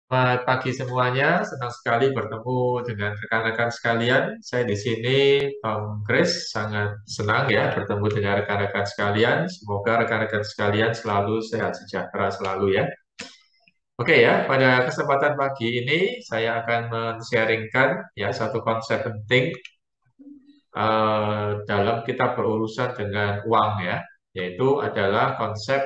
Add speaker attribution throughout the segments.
Speaker 1: Selamat pagi semuanya, senang sekali bertemu dengan rekan-rekan sekalian. Saya di sini, Tom Chris, sangat senang ya bertemu dengan rekan-rekan sekalian. Semoga rekan-rekan sekalian selalu sehat sejahtera selalu ya. Oke ya, pada kesempatan pagi ini saya akan men-sharingkan ya satu konsep penting dalam kita berurusan dengan uang ya, yaitu adalah konsep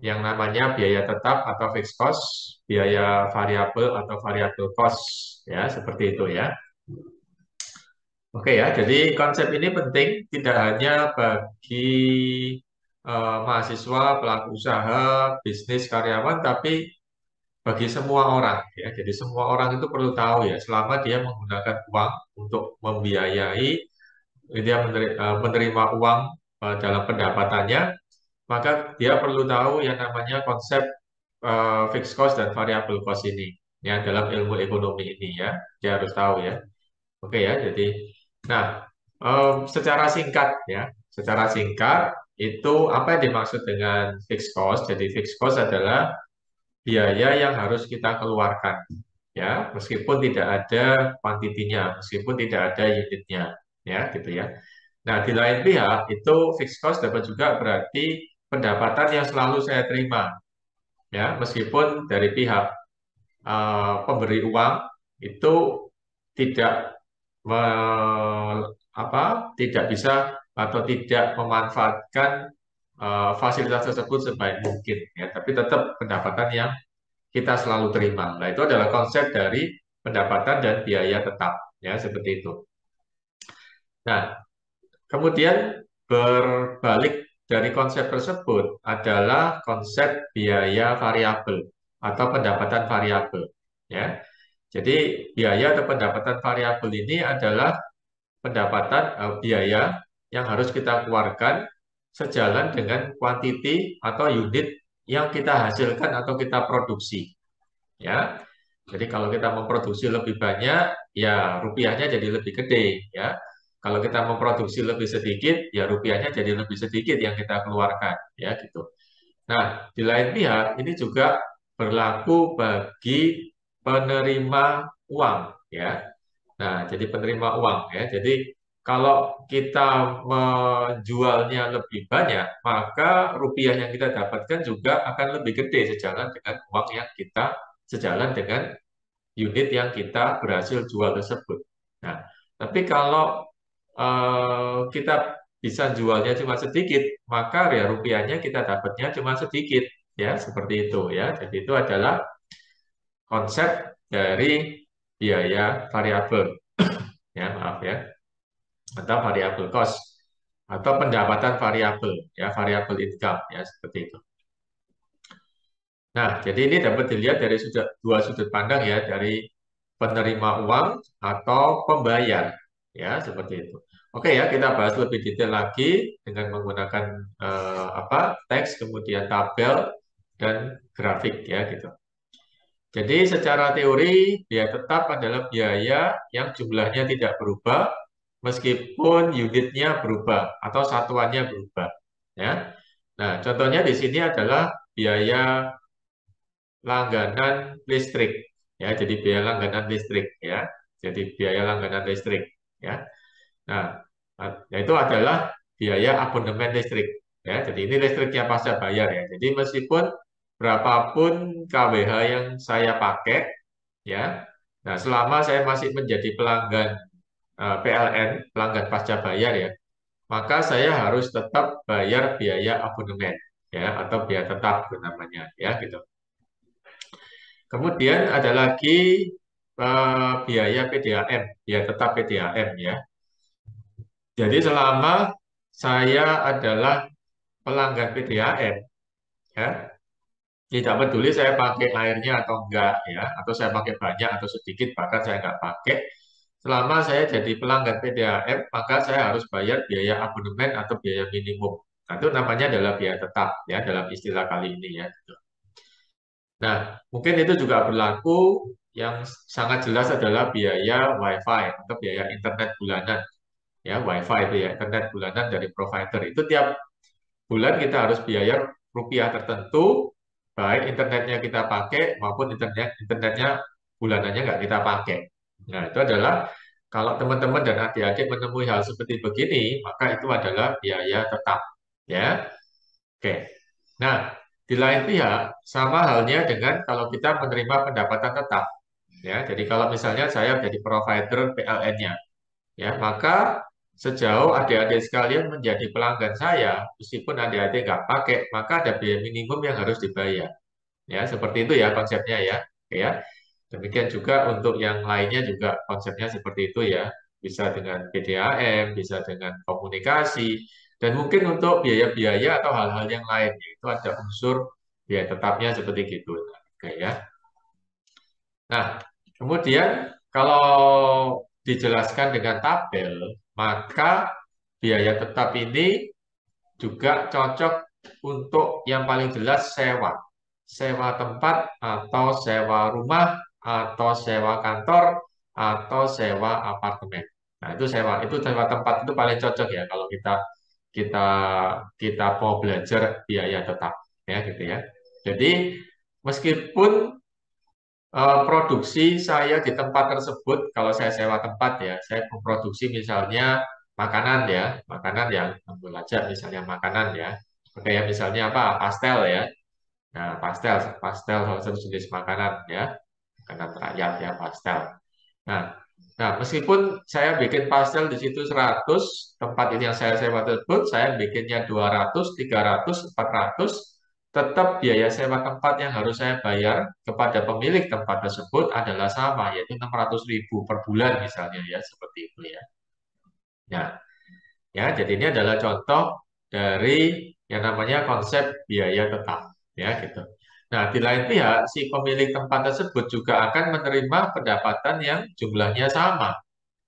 Speaker 1: yang namanya biaya tetap atau fixed cost, biaya variabel atau variable cost, ya seperti itu ya. Oke ya, jadi konsep ini penting tidak hanya bagi mahasiswa, pelaku usaha, bisnis, karyawan, tapi bagi semua orang ya. Jadi semua orang itu perlu tahu ya, selama dia menggunakan uang untuk membiayai, dia menerima uang dalam pendapatannya, maka dia perlu tahu yang namanya konsep fixed cost dan variable cost ini ya dalam ilmu ekonomi ini ya, dia harus tahu ya. Oke ya, jadi nah secara singkat ya, secara singkat itu apa yang dimaksud dengan fixed cost? Jadi fixed cost adalah biaya yang harus kita keluarkan ya, meskipun tidak ada kuantitinya, meskipun tidak ada unitnya ya gitu ya. Nah, di lain pihak itu fixed cost dapat juga berarti pendapatan yang selalu saya terima ya, meskipun dari pihak pemberi uang itu tidak tidak bisa atau tidak memanfaatkan fasilitas tersebut sebaik mungkin ya, tapi tetap pendapatan yang kita selalu terima. Nah, itu adalah konsep dari pendapatan dan biaya tetap ya, seperti itu. Nah, kemudian berbalik dari konsep tersebut adalah konsep biaya variabel atau pendapatan variabel ya. Jadi biaya atau pendapatan variabel ini adalah pendapatan biaya yang harus kita keluarkan sejalan dengan kuantiti atau unit yang kita hasilkan atau kita produksi ya. Jadi kalau kita memproduksi lebih banyak, ya rupiahnya jadi lebih gede ya. Kalau kita memproduksi lebih sedikit, ya rupiahnya jadi lebih sedikit yang kita keluarkan ya gitu. Nah, di lain pihak ini juga berlaku bagi penerima uang ya. Nah, jadi penerima uang ya. Jadi kalau kita menjualnya lebih banyak, maka rupiah yang kita dapatkan juga akan lebih gede sejalan dengan uang yang kita sejalan dengan unit yang kita berhasil jual tersebut. Nah, tapi kalau kita bisa jualnya cuma sedikit, maka ya rupiahnya kita dapatnya cuma sedikit, ya seperti itu ya. Jadi itu adalah konsep dari biaya variabel, ya maaf ya, atau variabel cost atau pendapatan variabel, ya variabel income, ya seperti itu. Nah, jadi ini dapat dilihat dari dua sudut pandang ya, dari penerima uang atau pembayar, ya seperti itu. Oke ya, kita bahas lebih detail lagi dengan menggunakan teks, kemudian tabel dan grafik ya gitu. Jadi secara teori biaya tetap adalah biaya yang jumlahnya tidak berubah meskipun unitnya berubah atau satuannya berubah, ya. Nah, contohnya di sini adalah biaya langganan listrik ya, jadi biaya langganan listrik ya, jadi biaya langganan listrik ya. Nah, itu adalah biaya abonemen listrik ya, jadi ini listriknya pasca bayar ya, jadi meskipun berapapun KWH yang saya pakai ya, nah selama saya masih menjadi pelanggan PLN, pelanggan pasca bayar ya, maka saya harus tetap bayar biaya abonemen ya, atau biaya tetap itu namanya ya gitu. Kemudian ada lagi biaya PDAM, biaya tetap PDAM ya. Jadi selama saya adalah pelanggan PDAM, ya, tidak peduli saya pakai airnya atau enggak ya, atau saya pakai banyak atau sedikit, bahkan saya enggak pakai. Selama saya jadi pelanggan PDAM, maka saya harus bayar biaya abonemen atau biaya minimum. Nah, itu namanya adalah biaya tetap ya dalam istilah kali ini ya. Nah, mungkin itu juga berlaku yang sangat jelas adalah biaya WiFi atau biaya internet bulanan. Ya, WiFi itu ya, internet bulanan dari provider. Itu tiap bulan kita harus biaya rupiah tertentu baik internetnya kita pakai maupun internetnya bulanannya nggak kita pakai. Nah, itu adalah kalau teman-teman dan adik-adik menemui hal seperti begini, maka itu adalah biaya tetap. Ya, oke. Nah, di lain pihak, sama halnya dengan kalau kita menerima pendapatan tetap. Ya, jadi kalau misalnya saya jadi provider PLN-nya, ya, maka sejauh adik-adik sekalian menjadi pelanggan saya, meskipun adik-adik nggak pakai, maka ada biaya minimum yang harus dibayar. Ya, seperti itu ya konsepnya ya. Oke ya. Demikian juga untuk yang lainnya juga konsepnya seperti itu ya. Bisa dengan PDAM, bisa dengan komunikasi, dan mungkin untuk biaya-biaya atau hal-hal yang lain, itu ada unsur biaya tetapnya seperti itu. Oke ya. Nah, kemudian kalau dijelaskan dengan tabel, maka biaya tetap ini juga cocok untuk yang paling jelas sewa. Sewa tempat atau sewa rumah atau sewa kantor atau sewa apartemen. Nah, itu sewa tempat itu paling cocok ya kalau kita kita mau belajar biaya tetap ya gitu ya. Jadi meskipun produksi saya di tempat tersebut, kalau saya sewa tempat ya, saya memproduksi misalnya makanan ya, makanan yang ambil aja misalnya makanan ya, oke ya misalnya apa pastel ya, nah pastel, pastel salah satu jenis makanan ya, makanan rakyat ya pastel. Nah, nah meskipun saya bikin pastel di situ 100, tempat ini yang saya sewa tersebut, saya bikinnya 200, 300, 400, tetap biaya sewa tempat yang harus saya bayar kepada pemilik tempat tersebut adalah sama, yaitu 600.000 per bulan misalnya ya, seperti itu ya. Nah, ya, jadi ini adalah contoh dari yang namanya konsep biaya tetap, ya gitu. Nah, di lain pihak, si pemilik tempat tersebut juga akan menerima pendapatan yang jumlahnya sama,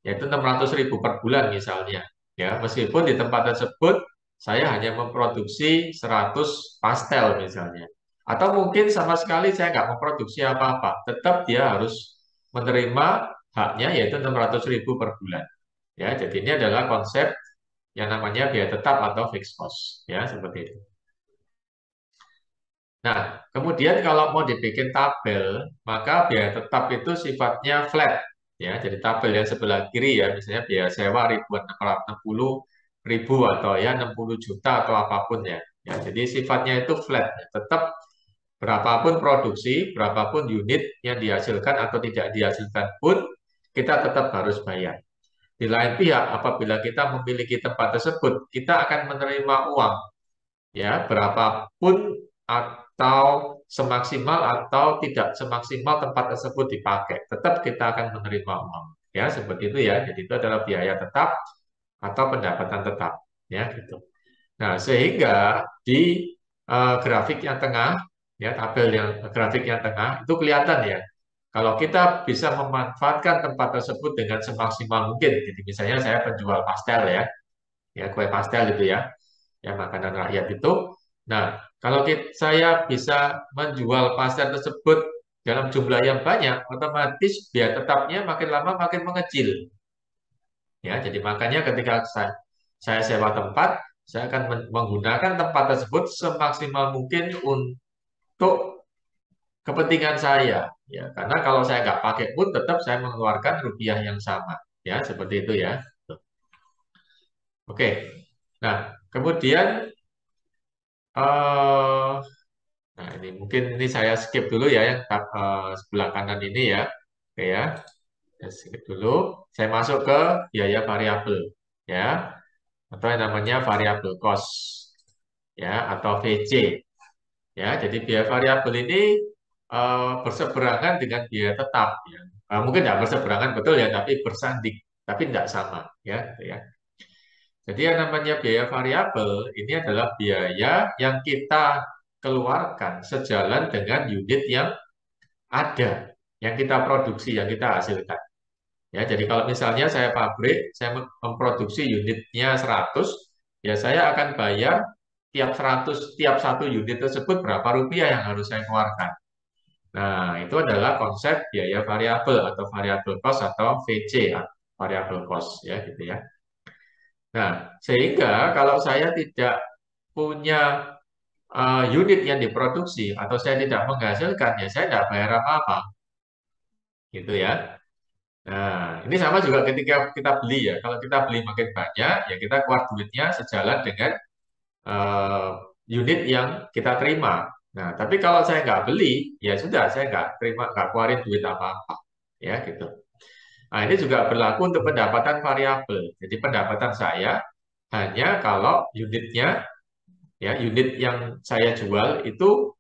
Speaker 1: yaitu 600.000 per bulan misalnya. Ya, meskipun di tempat tersebut saya hanya memproduksi 100 pastel misalnya. Atau mungkin sama sekali saya nggak memproduksi apa-apa, tetap dia harus menerima haknya yaitu 600.000 per bulan. Ya, jadi ini adalah konsep yang namanya biaya tetap atau fixed cost, ya seperti itu. Nah, kemudian kalau mau dibikin tabel, maka biaya tetap itu sifatnya flat, ya. Jadi tabel yang sebelah kiri ya, misalnya biaya sewa ribuan 660 ribu atau ya 60 juta atau apapun ya. Ya, jadi sifatnya itu flat, ya. Tetap berapapun produksi, berapapun unit yang dihasilkan atau tidak dihasilkan pun kita tetap harus bayar. Di lain pihak, apabila kita memiliki tempat tersebut, kita akan menerima uang ya berapapun atau semaksimal atau tidak semaksimal tempat tersebut dipakai, tetap kita akan menerima uang. Ya, seperti itu ya. Jadi itu adalah biaya tetap atau pendapatan tetap, ya gitu. Nah, sehingga di grafik yang tengah, ya tabel yang grafik yang tengah itu kelihatan ya. Kalau kita bisa memanfaatkan tempat tersebut dengan semaksimal mungkin, jadi misalnya saya penjual pastel ya kue pastel itu ya makanan rakyat itu. Nah, kalau saya bisa menjual pastel tersebut dalam jumlah yang banyak, otomatis biaya tetapnya makin lama makin mengecil. Ya, jadi makanya ketika saya sewa tempat, saya akan menggunakan tempat tersebut semaksimal mungkin untuk kepentingan saya. Ya, karena kalau saya nggak pakai pun tetap saya mengeluarkan rupiah yang sama. Ya, seperti itu ya. Oke. Nah, kemudian eh nah, ini mungkin ini saya skip dulu ya yang sebelah kanan ini ya. Oke ya. Saya skip dulu. Saya masuk ke biaya variabel ya atau yang namanya variabel cost ya atau VC ya. Jadi biaya variabel ini berseberangan dengan biaya tetap ya. Mungkin tidak berseberangan betul ya, tapi bersanding, tapi tidak sama ya, gitu ya. Jadi yang namanya biaya variabel ini adalah biaya yang kita keluarkan sejalan dengan unit yang ada, yang kita produksi, yang kita hasilkan. Ya, jadi kalau misalnya saya pabrik, saya memproduksi unitnya 100, ya saya akan bayar tiap 100, tiap satu unit tersebut berapa rupiah yang harus saya keluarkan. Nah, itu adalah konsep biaya variabel atau variable cost atau VC, variable cost ya gitu ya. Nah, sehingga kalau saya tidak punya unit yang diproduksi atau saya tidak menghasilkan, ya saya tidak bayar apa-apa, gitu ya. Nah, ini sama juga ketika kita beli ya. Kalau kita beli makin banyak, ya kita keluar duitnya sejalan dengan eh, unit yang kita terima. Nah, tapi kalau saya nggak beli, ya sudah, saya nggak terima, nggak keluarin duit apa-apa, ya gitu. Nah, ini juga berlaku untuk pendapatan variabel. Jadi pendapatan saya hanya kalau unitnya, ya unit yang saya jual itu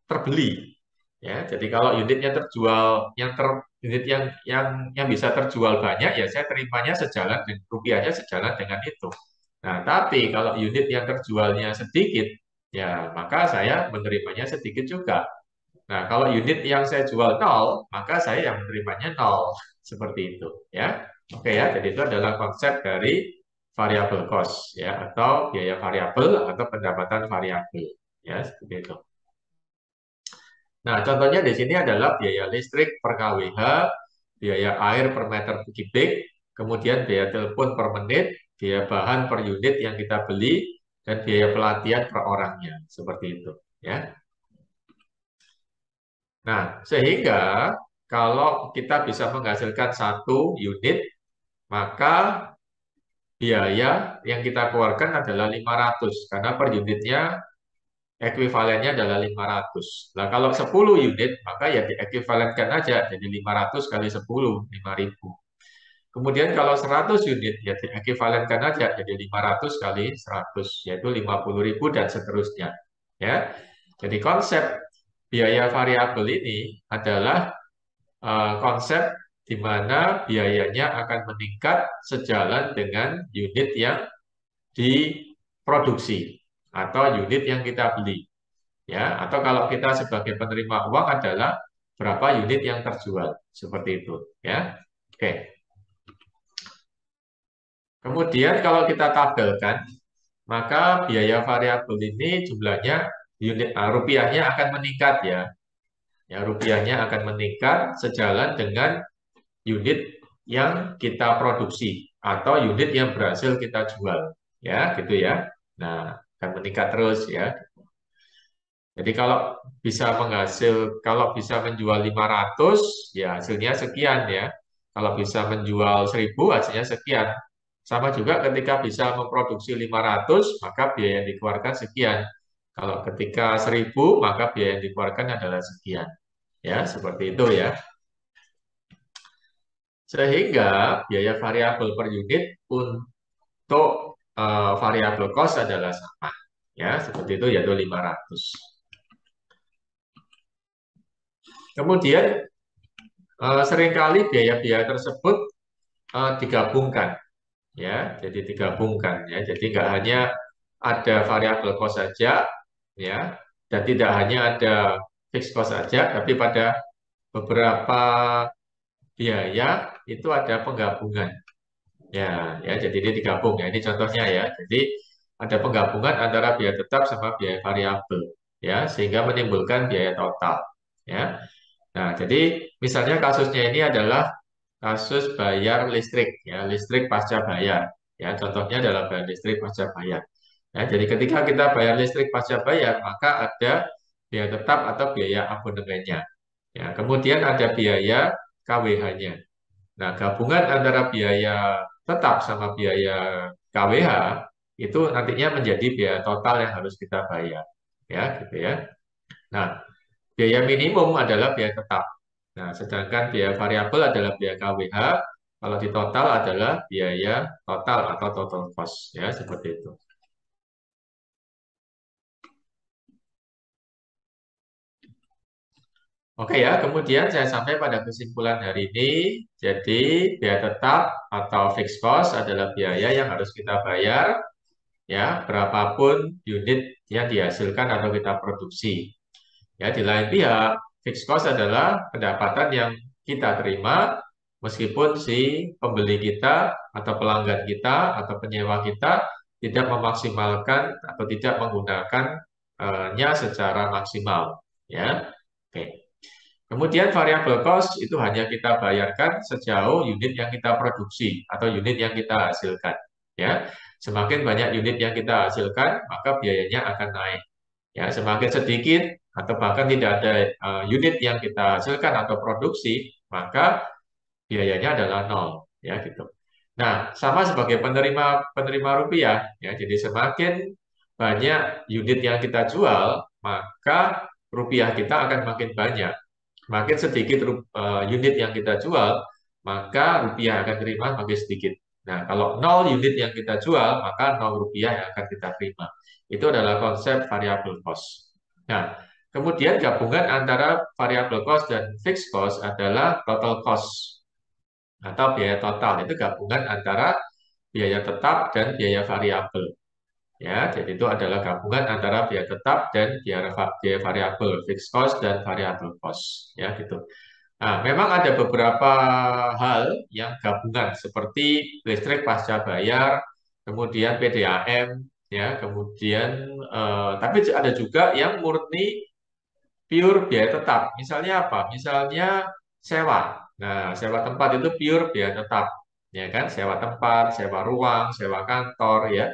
Speaker 1: terbeli. Ya, jadi kalau unitnya terjual, unit yang bisa terjual banyak, ya saya terimanya sejalan dengan rupiahnya sejalan dengan itu. Nah, tapi kalau unit yang terjualnya sedikit, ya maka saya menerimanya sedikit juga. Nah, kalau unit yang saya jual nol, maka saya yang menerimanya nol. Seperti itu, ya. Oke ya, jadi itu adalah konsep dari variable cost, ya, atau biaya variabel atau pendapatan variabel, ya, seperti itu. Nah, contohnya di sini adalah biaya listrik per kWh, biaya air per meter kubik, kemudian biaya telepon per menit, biaya bahan per unit yang kita beli, dan biaya pelatihan per orangnya. Seperti itu, ya. Nah, sehingga kalau kita bisa menghasilkan satu unit, maka biaya yang kita keluarkan adalah 500 karena per unitnya ekuivalennya adalah 500. Nah, kalau 10 unit, maka ya diekuivalenkan aja jadi 500 kali 10, 5.000. Kemudian kalau 100 unit, ya diekuivalenkan aja jadi 500 kali 100, yaitu 50.000 dan seterusnya. Ya. Jadi konsep biaya variabel ini adalah konsep di mana biayanya akan meningkat sejalan dengan unit yang diproduksi atau unit yang kita beli. Ya, atau kalau kita sebagai penerima uang adalah berapa unit yang terjual. Seperti itu, ya. Oke. Kemudian kalau kita tabelkan, maka biaya variabel ini jumlahnya unit rupiahnya akan meningkat ya. Ya, rupiahnya akan meningkat sejalan dengan unit yang kita produksi atau unit yang berhasil kita jual. Ya, gitu ya. Nah, akan meningkat terus ya. Jadi kalau bisa menjual 500, ya hasilnya sekian ya. Kalau bisa menjual 1.000, hasilnya sekian. Sama juga ketika bisa memproduksi 500, maka biaya yang dikeluarkan sekian. Kalau ketika 1.000, maka biaya yang dikeluarkan adalah sekian. Ya, seperti itu ya. Sehingga biaya variabel per unit untuk variabel cost adalah sama. Ya, seperti itu yaitu 500. Kemudian seringkali biaya-biaya tersebut digabungkan, ya. Jadi digabungkan, ya. Jadi nggak hanya ada variabel cost saja, ya, dan tidak hanya ada fixed cost saja, tapi pada beberapa biaya itu ada penggabungan, ya, ya. Jadi ini digabung, ya. Ini contohnya ya. Jadi ada penggabungan antara biaya tetap sama biaya variabel, ya, sehingga menimbulkan biaya total, ya. Nah, jadi misalnya kasusnya ini adalah kasus bayar listrik, ya, listrik pasca bayar. Ya, contohnya adalah bayar listrik pasca bayar. Ya, jadi ketika kita bayar listrik pasca bayar, maka ada biaya tetap atau biaya abonemennya. Ya, kemudian ada biaya KWH-nya. Nah, gabungan antara biaya tetap sama biaya KWH itu nantinya menjadi biaya total yang harus kita bayar. Ya, gitu ya. Nah, biaya minimum adalah biaya tetap. Nah, sedangkan biaya variabel adalah biaya KWH, kalau di total adalah biaya total atau total cost, ya, seperti itu. Oke ya, kemudian saya sampai pada kesimpulan hari ini. Jadi, biaya tetap atau fixed cost adalah biaya yang harus kita bayar, ya, berapapun unit yang dihasilkan atau kita produksi. Ya, di lain pihak, fixed cost adalah pendapatan yang kita terima meskipun si pembeli kita atau pelanggan kita atau penyewa kita tidak memaksimalkan atau tidak menggunakannya secara maksimal, ya. Oke. Kemudian variable cost itu hanya kita bayarkan sejauh unit yang kita produksi atau unit yang kita hasilkan, ya. Semakin banyak unit yang kita hasilkan, maka biayanya akan naik. Ya, semakin sedikit atau bahkan tidak ada unit yang kita hasilkan atau produksi, maka biayanya adalah nol, ya gitu. Nah, sama sebagai penerima penerima rupiah, ya. Jadi semakin banyak unit yang kita jual, maka rupiah kita akan makin banyak. Makin sedikit unit yang kita jual, maka rupiah akan terima makin sedikit. Nah, kalau nol unit yang kita jual, maka nol rupiah yang akan kita terima. Itu adalah konsep variable cost. Nah, kemudian gabungan antara variable cost dan fixed cost adalah total cost atau biaya total. Itu gabungan antara biaya tetap dan biaya variabel. Ya, jadi itu adalah gabungan antara biaya tetap dan biaya variabel, fixed cost dan variable cost. Ya, gitu. Nah, memang ada beberapa hal yang gabungan seperti listrik pasca bayar, kemudian PDAM, ya, kemudian tapi ada juga yang murni pure biaya tetap. Misalnya apa? Misalnya sewa. Nah, sewa tempat itu pure biaya tetap, ya kan? Sewa tempat, sewa ruang, sewa kantor, ya.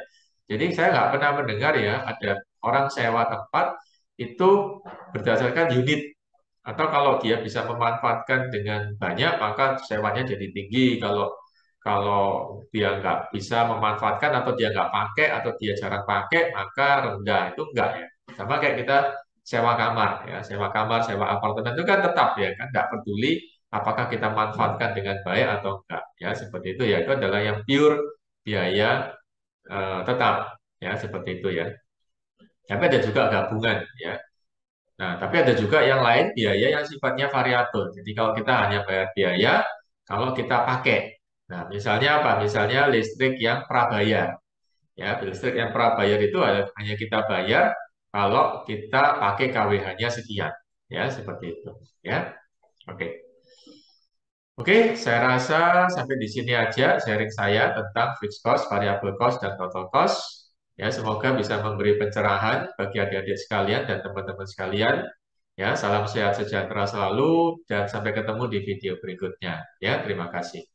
Speaker 1: Jadi saya nggak pernah mendengar ya ada orang sewa tempat itu berdasarkan unit atau kalau dia bisa memanfaatkan dengan banyak maka sewanya jadi tinggi. Kalau kalau dia nggak bisa memanfaatkan atau dia nggak pakai atau dia jarang pakai maka rendah itu enggak ya. Sama kayak kita sewa kamar ya, sewa kamar, sewa apartemen itu kan tetap ya kan nggak peduli apakah kita manfaatkan dengan baik atau enggak ya seperti itu ya itu adalah yang pure biaya tetap ya seperti itu ya. Tapi ada juga gabungan ya. Nah, tapi ada juga yang lain biaya yang sifatnya variabel. Jadi kalau kita hanya bayar biaya, kalau kita pakai. Nah, misalnya apa? Misalnya listrik yang prabayar. Ya, listrik yang prabayar itu hanya kita bayar kalau kita pakai KWH-nya sekian. Ya, seperti itu. Ya, oke. Oke, saya rasa sampai di sini aja sharing saya tentang fixed cost, variable cost, dan total cost. Ya, semoga bisa memberi pencerahan bagi adik-adik sekalian dan teman-teman sekalian. Ya, salam sehat sejahtera selalu dan sampai ketemu di video berikutnya. Ya, terima kasih.